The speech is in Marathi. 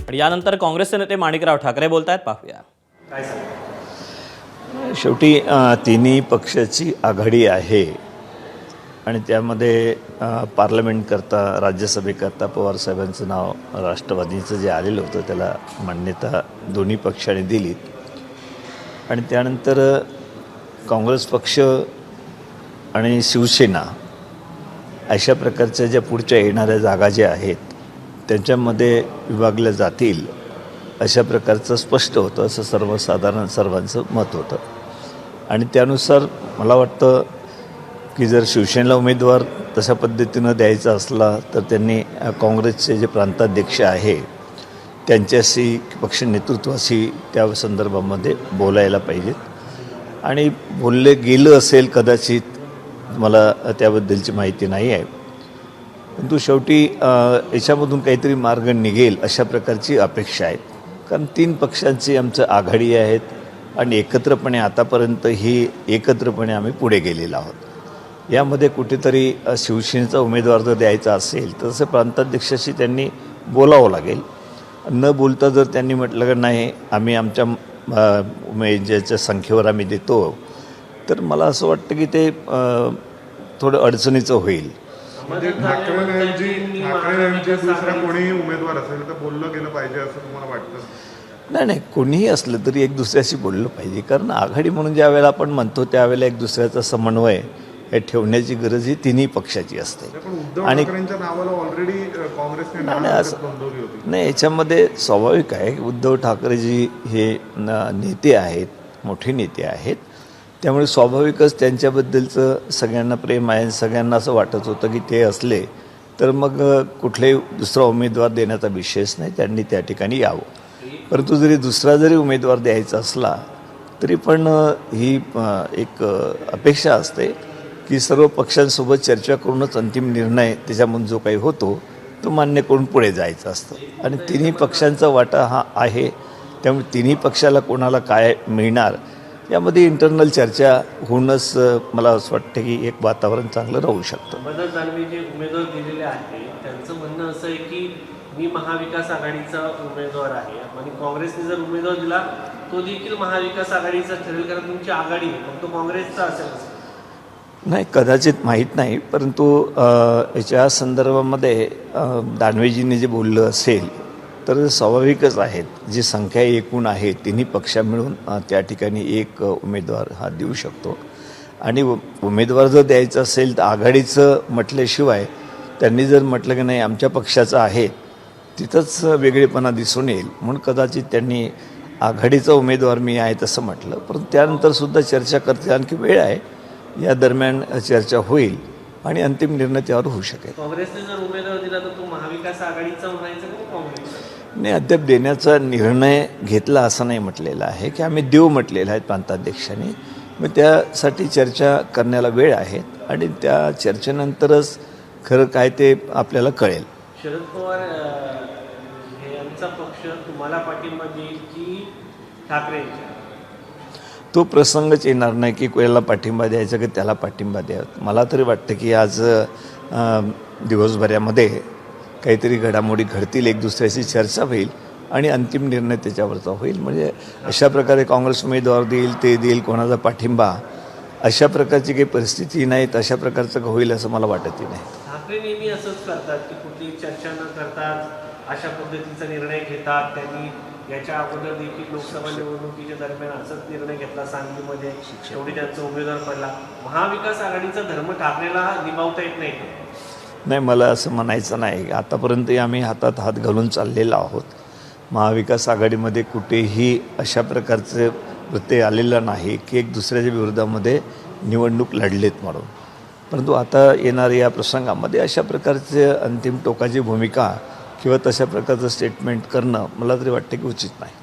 आणि यानंतर काँग्रेसचे नेते माणिकराव ठाकरे बोलतायत, पाहूया काय शेवटी तिन्ही पक्षाची आघाडी आहे आणि त्यामध्ये पार्लमेंटकरता राज्यसभेकरता पवारसाहेबांचं नाव राष्ट्रवादीचं जे आलेलं होतं त्याला मान्यता दोन्ही पक्षाने दिली आणि त्यानंतर काँग्रेस पक्ष आणि शिवसेना अशा प्रकारच्या ज्या पुढच्या येणाऱ्या जागा ज्या आहेत त्यांच्यामध्ये विभागल्या जातील अशा प्रकारचं स्पष्ट होतं, असं सर्वसाधारण सर्वांचं मत होतं. आणि त्यानुसार मला वाटतं की जर शिवसेनेला उमेदवार तशा पद्धतीनं द्यायचा असला तर त्यांनी काँग्रेसचे जे प्रांताध्यक्ष आहे त्यांच्याशी पक्ष नेतृत्वाशी त्या संदर्भामध्ये बोलायला पाहिजेत आणि बोलले गेलं असेल कदाचित, मला त्याबद्दलची माहिती नाही आहे, परंतु शेवटी याच्यामधून काहीतरी मार्ग निघेल अशा प्रकारची अपेक्षा आहे. कारण तीन पक्षांची आमचं आघाडी आहेत आणि एकत्रपणे आतापर्यंत ही एकत्रपणे आम्ही पुढे गेलेलो आहोत. यामध्ये कुठेतरी शिवसेनेचा उमेदवार जर द्यायचा असेल तर तसं प्रांताध्यक्षाशी त्यांनी बोलावं लागेल. न बोलता जर त्यांनी म्हटलं की नाही आम्ही आमच्या उमेदवाराच्या संख्येवर आम्ही देतो, तर मला असं वाटतं की ते थोडं अडचणीचं होईल. ठाकरेंचे दुसरा कोणीही उमेदवार असेल तर बोललं गेलं पाहिजे असं तुम्हाला वाटतं? नाही, कोणीही असलं तरी एक दुसऱ्याशी बोललं पाहिजे. कारण आघाडी म्हणून ज्या वेळेला आपण म्हणतो त्यावेळेला एक दुसऱ्याचा समन्वय हे ठेवण्याची गरज ही तिन्ही पक्षाची असते. आणि नावाला ऑलरेडी काँग्रेसने नोंदवली होती. नाही, याच्यामध्ये स्वाभाविक आहे की उद्धव ठाकरेजी हे नेते आहेत, मोठे नेते आहेत, त्यामुळे स्वाभाविकच त्यांच्याबद्दलचं सगळ्यांना प्रेम आहे. सगळ्यांना असं वाटत होतं की ते असले तर मग कुठलाही दुसरा उमेदवार देण्याचा विषयच नाही, त्यांनी त्या ठिकाणी यावं. परंतु दुसरा जरी उमेदवार द्यायचा असला तरी पण ही एक अपेक्षा असते की सर्व पक्षांसोबत चर्चा करूनच अंतिम निर्णय त्याच्यामधून जो काही होतो तो मान्य करून पुढे जायचं असतं. आणि तिन्ही पक्षांचा वाटा हा आहे, त्यामुळे तिन्ही पक्षाला कोणाला काय मिळणार यामध्ये इंटरनल चर्चा होऊनच मला असं वाटतं की एक वातावरण चांगलं राहू शकतं. बदल दानवे जे उमेदवार दिलेले आहे त्यांचं म्हणणं असं आहे की मी महाविकास आघाडीचा उमेदवार आहे आणि काँग्रेसने जर उमेदवार दिला तो देखील महाविकास आघाडीचा ठरेल, कारण तुमची आघाडी आहे, फक्त काँग्रेसचा असेल. नाही, कदाचित माहीत नाही, परंतु याच्या संदर्भामध्ये दानवेजींनी जे बोललं असेल तर स्वाभाविकच आहेत. जी संख्या एकूण आहे तिन्ही पक्ष मिळून त्या ठिकाणी एक उमेदवार हा देऊ शकतो. आणि उमेदवार जर द्यायचा असेल तर आघाडीचं म्हटल्याशिवाय त्यांनी जर म्हटलं की नाही आमच्या पक्षाचं आहे तिथंच वेगळेपणा दिसून येईल, म्हणून कदाचित त्यांनी आघाडीचा उमेदवार मी आहे तसं म्हटलं. परंतु त्यानंतरसुद्धा चर्चा करते, आणखी वेळ आहे, या दरम्यान चर्चा होईल आणि अंतिम निर्णय त्यावर होऊ शकेल. काँग्रेसने जर उमेदवार दिला तर तो महाविकास आघाडीचा म्हणायचा की काँग्रेस? नाही, अद्याप देण्याचा निर्णय घेतला असं नाही म्हटलेलं आहे की आम्ही देऊ म्हटलेलं आहे प्रांताध्यक्षांनी. मग त्यासाठी चर्चा करण्याला वेळ आहे आणि त्या चर्चेनंतरच खरं काय ते आपल्याला कळेल. शरद पवार यांचा पक्ष तुम्हाला पाठिंबा देईल की ठाकरे? तो प्रसंगच येणार नाही की कोणाला पाठिंबा द्यायचा की त्याला पाठिंबा द्या. मला तरी वाटतं की आज दिवसभरामध्ये काहीतरी घडामोडी घडतील, एक दुसऱ्याची चर्चा होईल आणि अंतिम निर्णय त्याच्यावरचा होईल. म्हणजे अशा प्रकारे काँग्रेस उमेदवार देईल, ते देईल, कोणाचा पाठिंबा, अशा प्रकारची काही परिस्थिती नाही, अशा प्रकारचं होईल असं मला वाटतही नाही. ठाकरे नेहमी असंच करतात की कुठली चर्चा न करतात अशा पद्धतीचा निर्णय घेतात. त्यांनी याच्या अगोदर देखील लोकसभा निवडणुकीच्या दरम्यान असाच निर्णय घेतला सांगलीमध्ये, शेवटी त्यांचा उमेदवार पडला. महाविकास आघाडीचा धर्म ठाकरेला निभावता येत नाही. नाही, मला असं म्हणायचं नाही. आतापर्यंत आम्ही हातात हात घालून चाललेलो आहोत. महाविकास आघाडीमध्ये कुठेही अशा प्रकारचं वृत्ती आलेलं नाही की एक दुसऱ्याच्या विरोधामध्ये निवडणूक लढलेत म्हणून. परंतु आता येणाऱ्या या प्रसंगामध्ये अशा प्रकारचे अंतिम टोकाची भूमिका किंवा तशा प्रकारचं स्टेटमेंट करणं मला तरी वाटतं की उचित नाही.